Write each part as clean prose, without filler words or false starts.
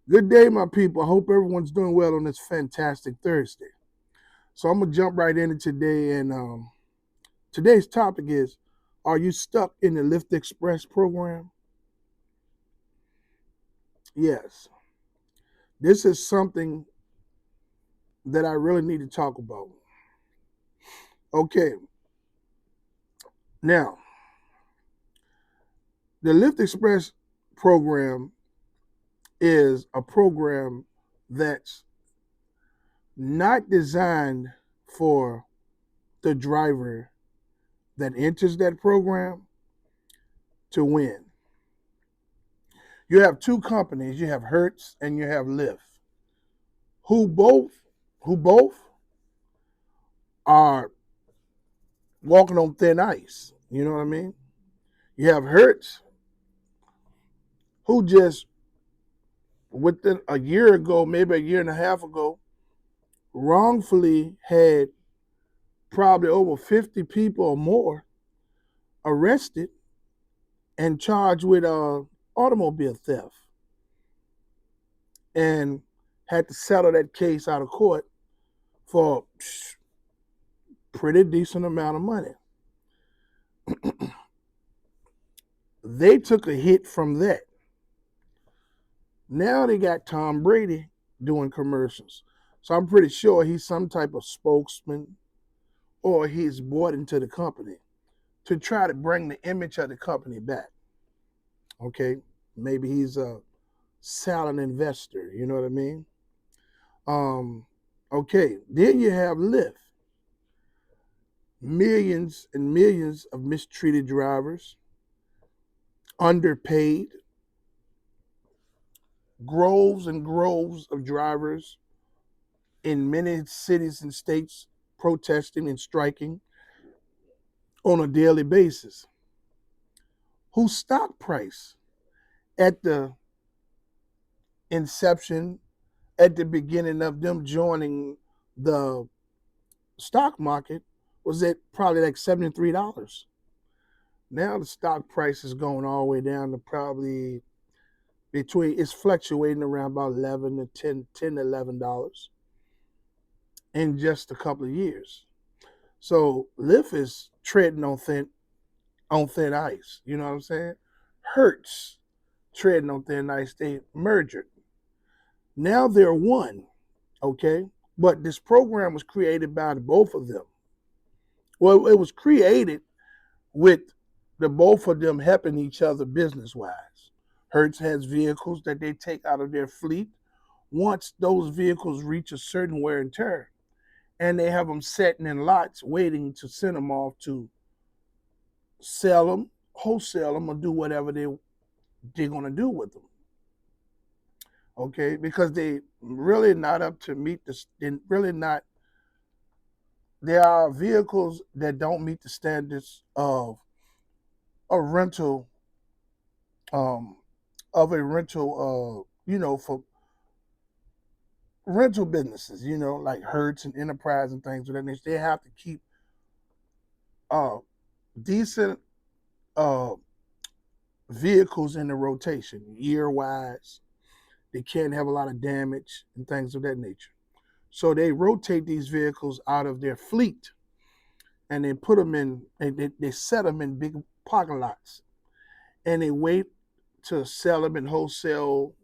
Good day, my people. I hope everyone's doing well on this fantastic Thursday. So I'm gonna jump right into today, and today's topic is: Are you stuck in the Lyft Express program? Yes, this is something that I really need to talk about. Okay, now the Lyft Express program is a program that's not designed for the driver that enters that program to win. You have two companies. You have Hertz and you have Lyft, who both who both are walking on thin ice. You know what I mean? You have Hertz, who just within a year ago, maybe a year and a half ago, wrongfully had probably over 50 people or more arrested and charged with automobile theft, and had to settle that case out of court for a pretty decent amount of money. They took a hit from that. Now they got Tom Brady doing commercials. So I'm pretty sure he's some type of spokesman, or he's bought into the company to try to bring the image of the company back. Okay. Maybe he's a silent investor. You know what I mean? Um, okay. Then you have Lyft. Millions and millions of mistreated drivers, underpaid, groves and groves of drivers in many cities and states protesting and striking on a daily basis, whose stock price at the inception, at the beginning of them joining the stock market, was at probably like $73. Now the stock price is going all the way down to probably it's fluctuating around about 11 to 10 to $11 in just a couple of years. So Lyft is treading on thin ice. You know what I'm saying? Hertz treading on thin ice. They merged. Now they're one. Okay, but this program was created by both of them. Well, it was created with the both of them helping each other business wise. Hertz has vehicles that they take out of their fleet. Once those vehicles reach a certain wear and tear, and they have them sitting in lots waiting to send them off to sell them, wholesale them, or do whatever they're going to do with them. Okay, because they really not up to meet this. They're really not. There are vehicles that don't meet the standards of a rental, um, for rental businesses. Like Hertz and Enterprise and things of that nature. They have to keep uh decent uh vehicles in the rotation year wise. They can't have a lot of damage and things of that nature. So they rotate these vehicles out of their fleet, and they put them in, they set them in big parking lots, and they wait to sell them in wholesale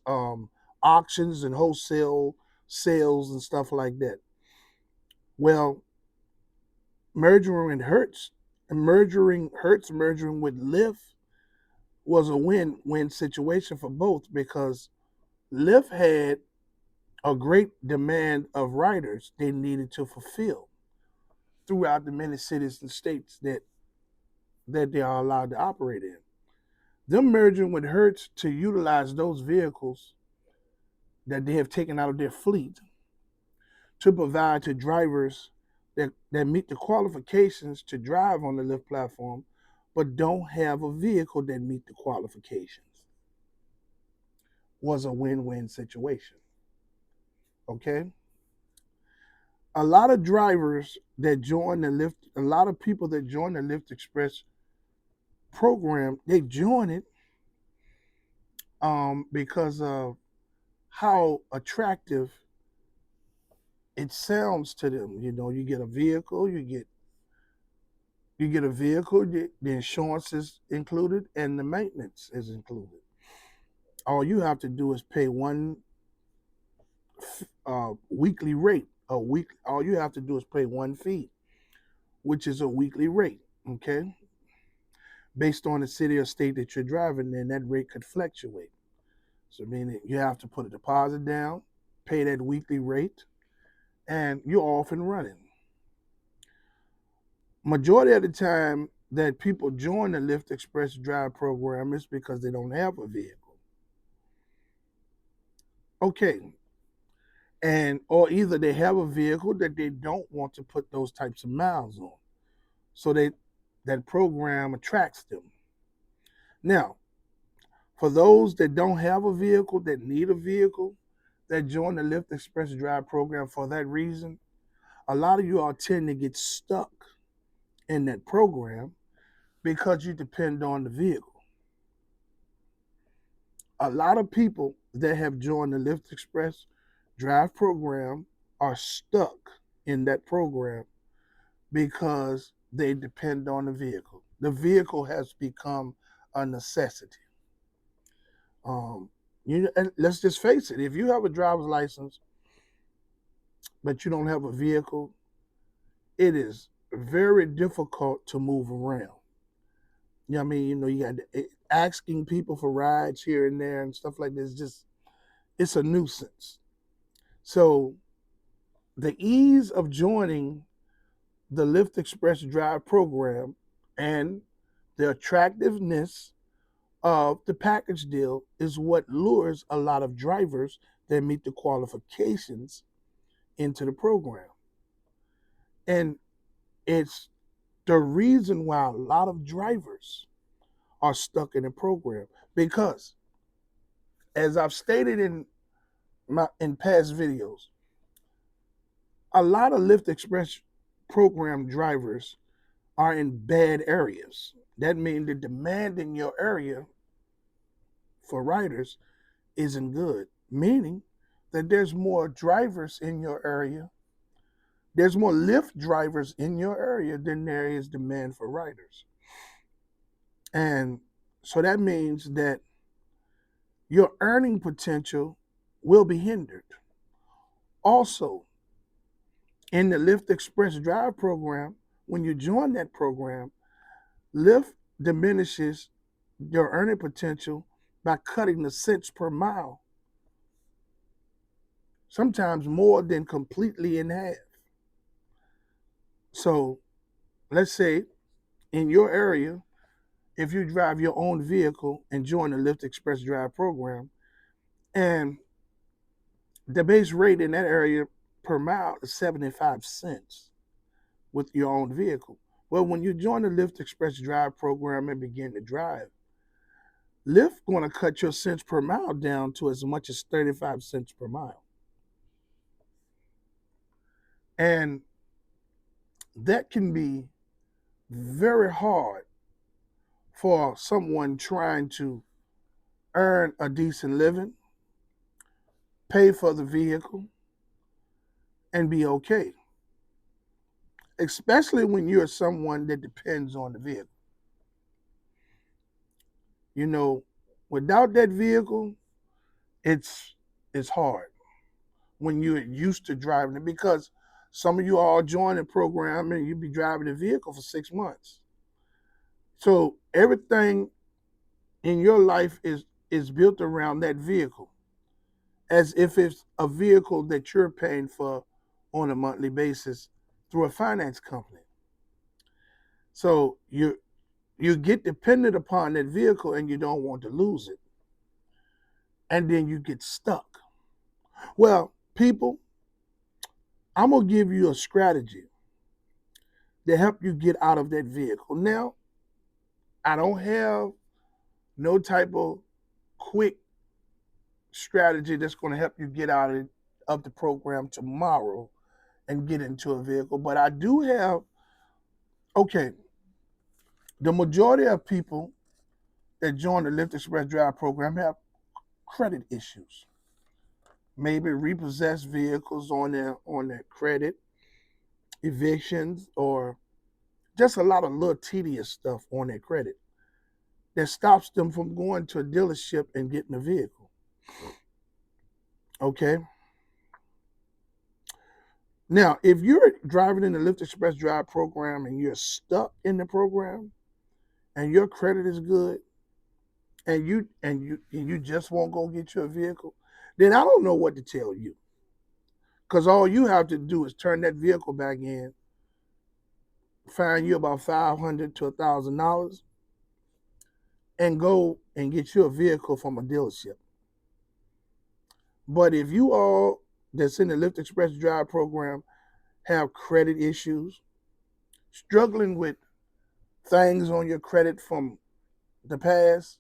um, auctions and wholesale sales and stuff like that. Well, merging Hertz merging with Lyft was a win-win situation for both, because Lyft had a great demand of riders they needed to fulfill throughout the many cities and states that they are allowed to operate in. Them merging with Hertz to utilize those vehicles that they have taken out of their fleet to provide to drivers that meet the qualifications to drive on the Lyft platform, but don't have a vehicle that meet the qualifications, was a win-win situation. Okay? A lot of drivers that join the Lyft, a lot of people that join the Lyft Express program, they join it because of how attractive it sounds to them. You get a vehicle, the insurance is included, and the maintenance is included. All you have to do is pay one weekly rate. All you have to do is pay one fee, which is a weekly rate. Okay, based on the city or state that you're driving in, that rate could fluctuate. So meaning you have to put a deposit down, pay that weekly rate, and you're off and running. Majority of the time that people join the Lyft Express Drive program is because they don't have a vehicle. Okay. And or either they have a vehicle that they don't want to put those types of miles on. So that program attracts them. Now, for those that don't have a vehicle, that need a vehicle, that join the Lyft Express Drive program for that reason, a lot of you all tend to get stuck in that program because you depend on the vehicle. A lot of people that have joined the Lyft Express Drive program are stuck in that program because they depend on the vehicle. The vehicle has become a necessity. And let's just face it: if you have a driver's license but you don't have a vehicle, it is very difficult to move around. You know what I mean? You got asking people for rides here and there and stuff like this. It's a nuisance. So the ease of joining the Lyft Express Drive program and the attractiveness of the package deal is what lures a lot of drivers that meet the qualifications into the program. And it's the reason why a lot of drivers are stuck in the program because, as I've stated in past videos, a lot of Lyft Express program drivers are in bad areas. That means the demand in your area for riders isn't good, meaning that there's more drivers in your area. There's more Lyft drivers in your area than there is demand for riders. And so that means that your earning potential will be hindered. Also, in the Lyft Express Drive program, when you join that program, Lyft diminishes your earning potential by cutting the cents per mile, sometimes more than completely in half. So let's say in your area, if you drive your own vehicle and join the Lyft Express Drive program, and the base rate in that area per mile is 75 cents with your own vehicle. Well, when you join the Lyft Express Drive program and begin to drive, Lyft going to cut your cents per mile down to as much as 35 cents per mile. And that can be very hard for someone trying to earn a decent living, pay for the vehicle, and be okay. Especially when you're someone that depends on the vehicle. You know, without that vehicle, it's hard when you're used to driving it because some of you all join the program and you be driving the vehicle for 6 months. So everything in your life is built around that vehicle, as if it's a vehicle that you're paying for on a monthly basis through a finance company. So you get dependent upon that vehicle and you don't want to lose it. And then you get stuck. Well, people, I'm going to give you a strategy to help you get out of that vehicle. Now, I don't have no type of quick strategy that's going to help you get out of the program tomorrow and get into a vehicle, but I do have, okay, the majority of people that join the Lyft Express Drive program have credit issues. maybe repossessed vehicles on their credit, evictions, or just a lot of little tedious stuff on their credit that stops them from going to a dealership and getting a vehicle. Okay. Now, if you're driving in the Lyft Express Drive program and you're stuck in the program and your credit is good and you just won't go get you a vehicle, then I don't know what to tell you. Because all you have to do is turn that vehicle back in, find you about $500 to $1,000, and go and get you a vehicle from a dealership. But if you all that's in the Lyft Express Drive program have credit issues, struggling with things on your credit from the past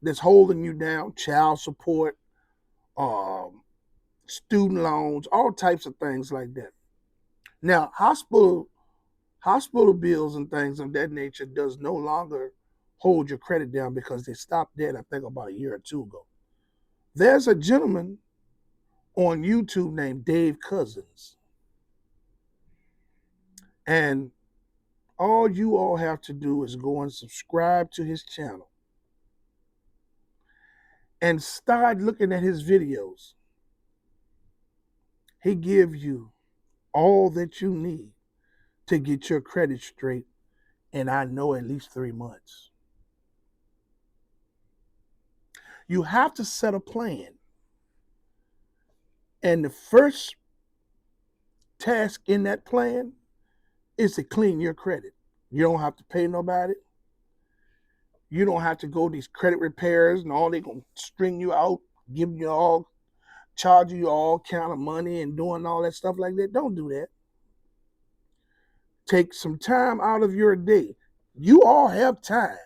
that's holding you down, child support, student loans, all types of things like that. Now, hospital bills and things of that nature does no longer hold your credit down because they stopped that, I think, about a year or two ago. There's a gentleman on YouTube named Dave Cousins. And all you all have to do is go and subscribe to his channel and start looking at his videos. He gives you all that you need to get your credit straight in, I know, at least 3 months. You have to set a plan. And the first task in that plan is to clean your credit. You don't have to pay nobody. You don't have to go to these credit repairers and all they gonna string you out, giving you all, charging you all kind of money and doing all that stuff like that. Don't do that. Take some time out of your day. You all have time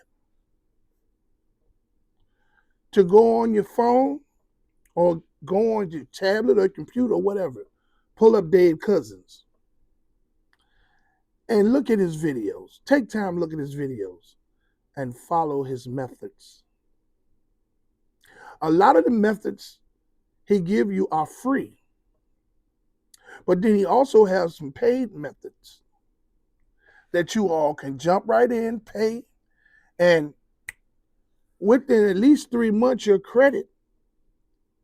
to go on your phone or go on your tablet or computer or whatever. Pull up Dave Cousins and look at his videos. Take time to look at his videos and follow his methods. A lot of the methods he give you are free, but then he also has some paid methods that you all can jump right in, pay, and within at least 3 months, your credit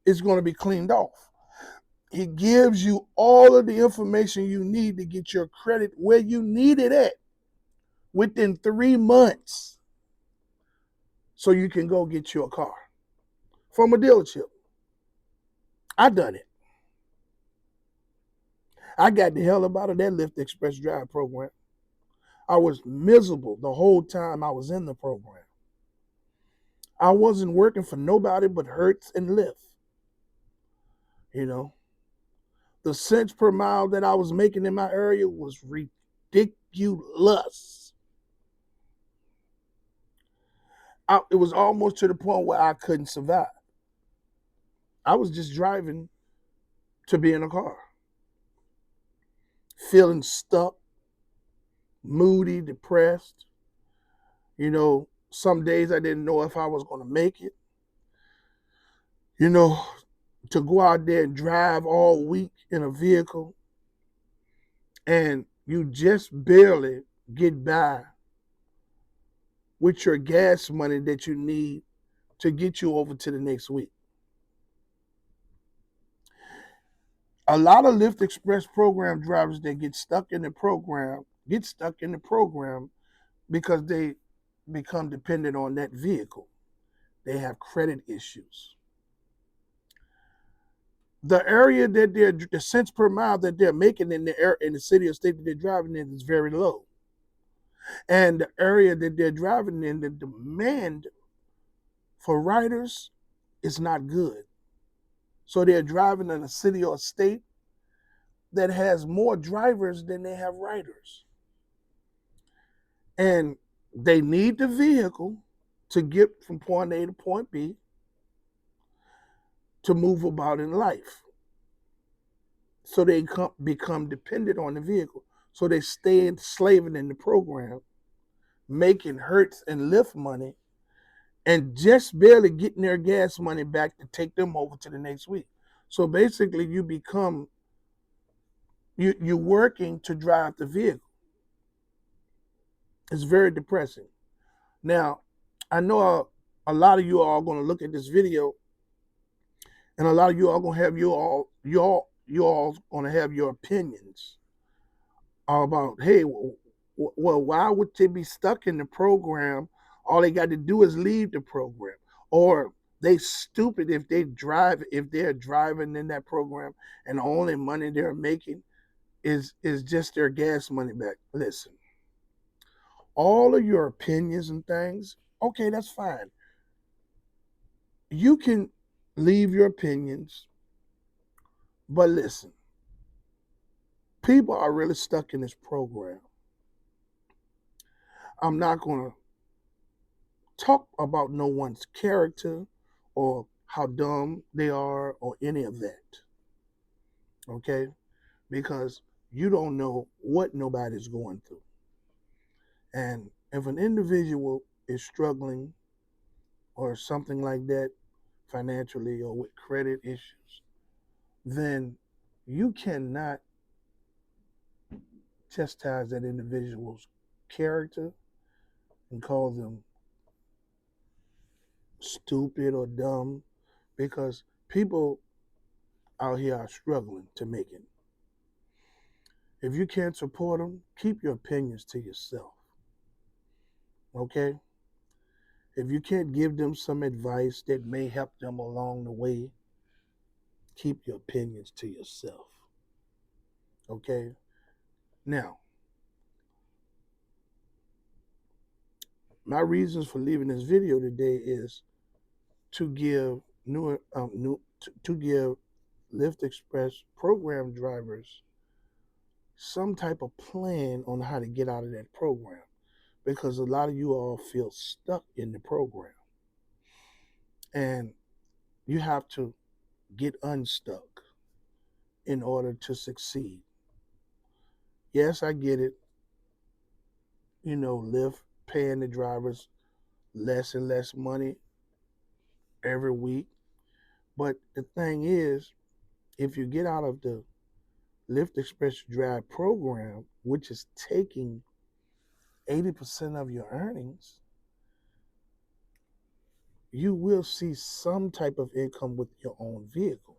is going to be cleaned off. He gives you all of the information you need to get your credit where you need it at within 3 months so you can go get your car from a dealership. I done it. I got the hell up out of that Lyft Express Drive program. I was miserable the whole time I was in the program. I wasn't working for nobody but Hertz and Lyft. You know, the cents per mile that I was making in my area was ridiculous. It was almost to the point where I couldn't survive. I was just driving to be in a car, feeling stuck, moody, depressed. You know, some days I didn't know if I was going to make it. You know, to go out there and drive all week in a vehicle and you just barely get by with your gas money that you need to get you over to the next week. A lot of Lyft Express program drivers that get stuck in the program because they become dependent on that vehicle. They have credit issues. The area that the cents per mile that they're making in the city or state that they're driving in is very low. And the area that they're driving in, the demand for riders is not good. So they're driving in a city or state that has more drivers than they have riders. And they need the vehicle to get from point A to point B to move about in life. So they become dependent on the vehicle. So they stay enslaving in the program, making Hertz and Lyft money, and just barely getting their gas money back to take them over to the next week. So basically, you're working to drive the vehicle. It's very depressing. Now, I know a lot of you are going to look at this video, and a lot of you are going to have you all going to have your opinions about, hey, well, why would they be stuck in the program? All they got to do is leave the program, or they stupid if they're driving in that program, and the only money they're making is just their gas money back. Listen, all of your opinions and things, okay, that's fine. You can leave your opinions, but listen, people are really stuck in this program. I'm not going to talk about no one's character or how dumb they are or any of that, okay? Because you don't know what nobody's going through. And if an individual is struggling or something like that financially or with credit issues, then you cannot chastise that individual's character and call them stupid or dumb because people out here are struggling to make it. If you can't support them, keep your opinions to yourself. Okay? If you can't give them some advice that may help them along the way, keep your opinions to yourself. Okay? Now, my reasons for leaving this video today is to give to give Lyft Express program drivers some type of plan on how to get out of that program because a lot of you all feel stuck in the program and you have to get unstuck in order to succeed. Yes, I get it. Lyft paying the drivers less and less money every week. But the thing is, if you get out of the Lyft Express Drive program, which is taking 80% of your earnings, you will see some type of income with your own vehicle.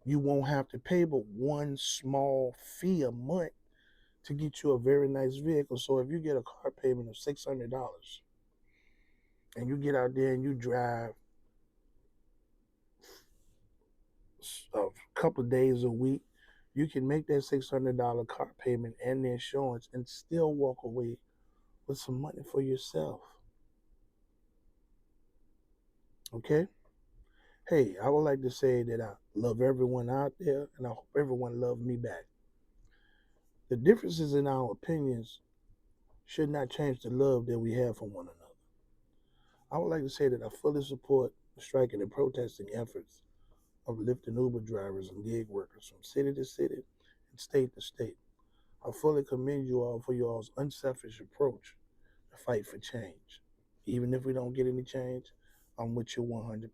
You won't have to pay but one small fee a month to get you a very nice vehicle. So if you get a car payment of $600 and you get out there and you drive a couple of days a week, you can make that $600 car payment and the insurance and still walk away with some money for yourself. Okay? Hey, I would like to say that I love everyone out there and I hope everyone loves me back. The differences in our opinions should not change the love that we have for one another. I would like to say that I fully support the striking and protesting efforts of Lyft and Uber drivers and gig workers from city to city and state to state. I fully commend you all for your all's unselfish approach to fight for change. Even if we don't get any change, I'm with you 100%.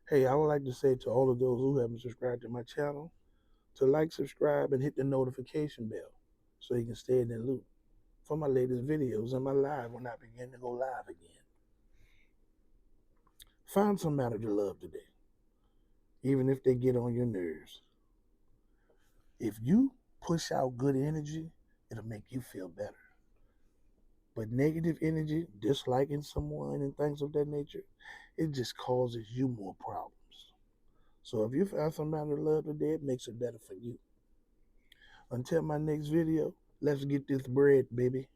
Hey, I would like to say to all of those who haven't subscribed to my channel to like, subscribe, and hit the notification bell so you can stay in the loop for my latest videos and my live when I begin to go live again. Find somebody to love today, even if they get on your nerves. If you push out good energy, it'll make you feel better. But negative energy, disliking someone and things of that nature, it just causes you more problems. So if you find somebody to love today, it makes it better for you. Until my next video, let's get this bread, baby.